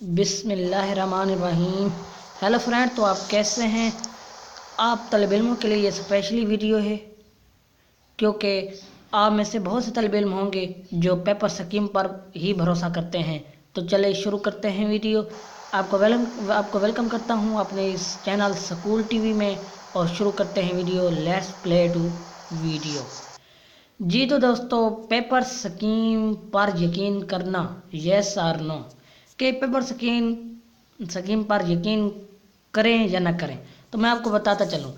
بسم اللہ الرحمن الرحیم۔ ہیلو فرینڈ، تو آپ کیسے ہیں؟ آپ طالب علموں کے لیے یہ اسپیشلی ویڈیو ہے کیونکہ آپ میں سے بہت سے طالب علم ہوں گے جو پیپر سکیم پر ہی بھروسہ کرتے ہیں۔ تو چلے شروع کرتے ہیں ویڈیو۔ آپ کو ویلکم کرتا ہوں اپنے اس چینل سکول ٹی وی میں، اور شروع کرتے ہیں video. Let's play to video. جی تو دوستو، پیپر سکیم پر یقین کرنا، یس اور نو، کہ پیپر سکیم پر یقین کریں یا نہ کریں۔ تو میں آپ کو بتاتا چلوں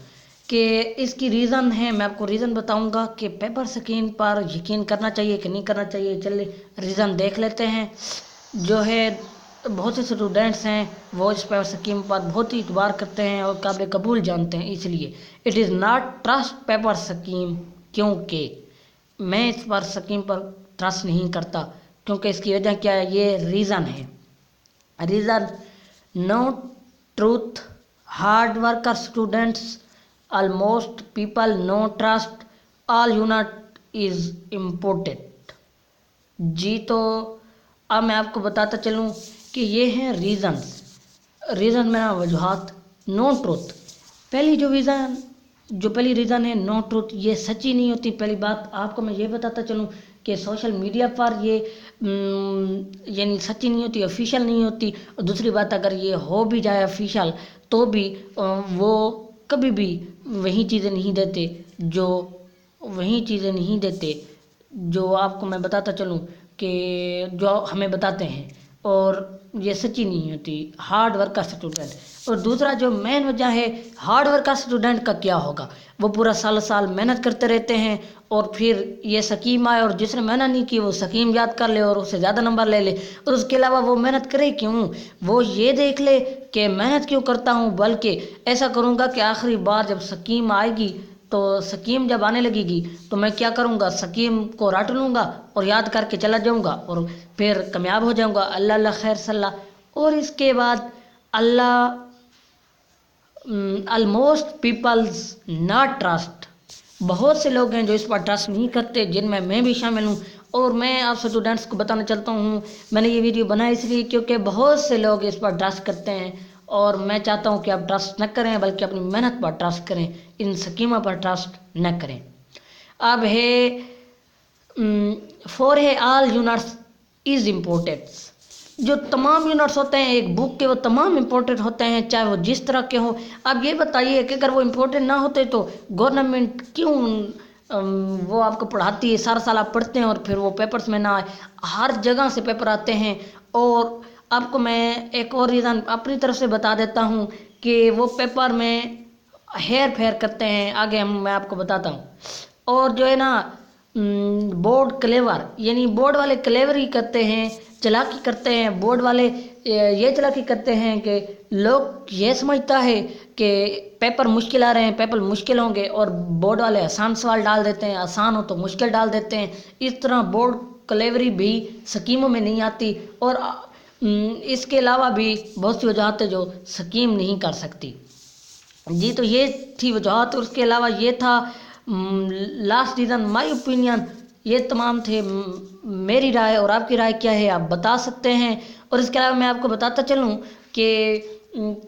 کہ اس کی ریزن ہے، میں آپ کو ریزن بتاؤں گا کہ پیپر سکیم پر یقین کرنا چاہیے کہ نہیں کرنا چاہیے۔ چلے ریزن دیکھ لیتے ہیں۔ جو ہے بہت سے اسٹوڈنٹس ہیں وہ اس پیپر سکیم پر بہت ہی اعتبار کرتے ہیں اور قابل قبول جانتے ہیں، اس لیے it is not trust paper scheme, کیونکہ میں اس پر سکیم پر ٹرسٹ نہیں کرتا، کیونکہ اس کی وجہ کیا ہے، یہ ریزن ہے۔ Reason: no truth, hard worker students, almost people, no trust, all unit is important. جی تو اب میں آپ کو بتاتا چلوں کہ یہ ہیں ریزن میں وجوہات۔ نو ٹروتھ، پہلی ریزن ہے نو ٹروتھ، یہ سچی نہیں ہوتی۔ پہلی بات آپ کو میں یہ بتاتا چلوں کہ سوشل میڈیا پر یہ یعنی سچی نہیں ہوتی، آفیشیل نہیں ہوتی۔ اور دوسری بات، اگر یہ ہو بھی جائے آفیشیل تو بھی وہ کبھی بھی وہی چیزیں نہیں دیتے جو آپ کو میں بتاتا چلوں کہ جو ہمیں بتاتے ہیں، اور یہ سچی نہیں ہوتی۔ ہارڈ ورکر اسٹوڈنٹ، اور دوسرا جو مین وجہ ہے ہارڈ ورکر اسٹوڈنٹ کا کیا ہوگا، وہ پورا سال محنت کرتے رہتے ہیں، اور پھر یہ سکیم آئے اور جس نے محنت نہیں کی وہ سکیم یاد کر لے اور اس سے زیادہ نمبر لے لے، اور اس کے علاوہ وہ محنت کرے کیوں؟ وہ یہ دیکھ لے کہ محنت کیوں کرتا ہوں، بلکہ ایسا کروں گا کہ آخری بار جب سکیم آئے گی تو سکیم جب آنے لگے گی تو میں کیا کروں گا، سکیم کو رٹ لوں گا اور یاد کر کے چلا جاؤں گا اور پھر کامیاب ہو جاؤں گا۔ اللہ خیر صلاح۔ اور اس کے بعد آلموسٹ پیپلز ناٹ ٹرسٹ، بہت سے لوگ ہیں جو اس پر ٹرسٹ نہیں کرتے، جن میں بھی شامل ہوں۔ اور میں آپ اسٹوڈنٹس کو بتانا چاہتا ہوں، میں نے یہ ویڈیو بنائی اس لیے کیونکہ بہت سے لوگ اس پر ٹرسٹ کرتے ہیں، اور میں چاہتا ہوں کہ آپ ٹرسٹ نہ کریں بلکہ اپنی محنت پر ٹرسٹ کریں، ان سکیموں پر ٹرسٹ نہ کریں۔ اب ہے فور ہے آل یونٹس از امپورٹنٹ، جو تمام یونٹس ہوتے ہیں ایک بک کے وہ تمام امپورٹنٹ ہوتے ہیں، چاہے وہ جس طرح کے ہوں۔ اب یہ بتائیے کہ اگر وہ امپورٹنٹ نہ ہوتے تو گورنمنٹ کیوں وہ آپ کو پڑھاتی ہے، سارا سال آپ پڑھتے ہیں اور پھر وہ پیپرز میں نہ آئے؟ ہر جگہ سے پیپر آتے ہیں۔ اور آپ کو میں ایک اور ریزن اپنی طرف سے بتا دیتا ہوں کہ وہ پیپر میں ہیر پھیر کرتے ہیں، آگے میں آپ کو بتاتا ہوں۔ اور جو ہے نا بورڈ کلیور، یعنی بورڈ والے کلیوری کرتے ہیں، چلاکی کرتے ہیں۔ بورڈ والے یہ چلاکی کرتے ہیں کہ لوگ یہ سمجھتا ہے کہ پیپر مشکل آ رہے ہیں، پیپر مشکل ہوں گے، اور بورڈ والے آسان سوال ڈال دیتے ہیں، آسان ہو تو مشکل ڈال دیتے ہیں۔ اس طرح بورڈ کلیوری بھی سکیموں میں نہیں آتی، اور اس کے علاوہ بھی بہت سی وجوہات جو سکیم نہیں کر سکتی۔ جی تو یہ تھی وجوہات، اور اس کے علاوہ یہ تھا لاسٹ ریزن مائی اوپینین۔ یہ تمام تھے میری رائے، اور آپ کی رائے کیا ہے آپ بتا سکتے ہیں۔ اور اس کے علاوہ میں آپ کو بتاتا چلوں کہ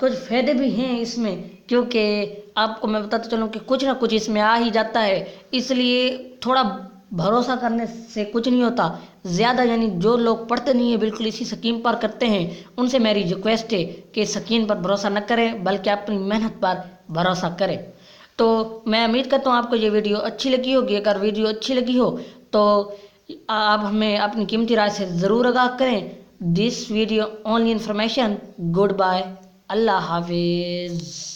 کچھ فائدے بھی ہیں اس میں، کیونکہ آپ کو میں بتاتا چلوں کہ کچھ نہ کچھ اس میں آ ہی جاتا ہے، اس لیے تھوڑا بھروسہ کرنے سے کچھ نہیں ہوتا زیادہ، یعنی جو لوگ پڑھتے نہیں ہیں بالکل اسی سکیم پر کرتے ہیں، ان سے میری ریکویسٹ ہے کہ سکیم پر بھروسہ نہ کریں بلکہ اپنی محنت پر بھروسہ کریں۔ تو میں امید کرتا ہوں آپ کو یہ ویڈیو اچھی لگی ہوگی۔ اگر ویڈیو اچھی لگی ہو تو آپ ہمیں اپنی قیمتی رائے سے ضرور آگاہ کریں۔ This video only information, good bye, Allah حافظ۔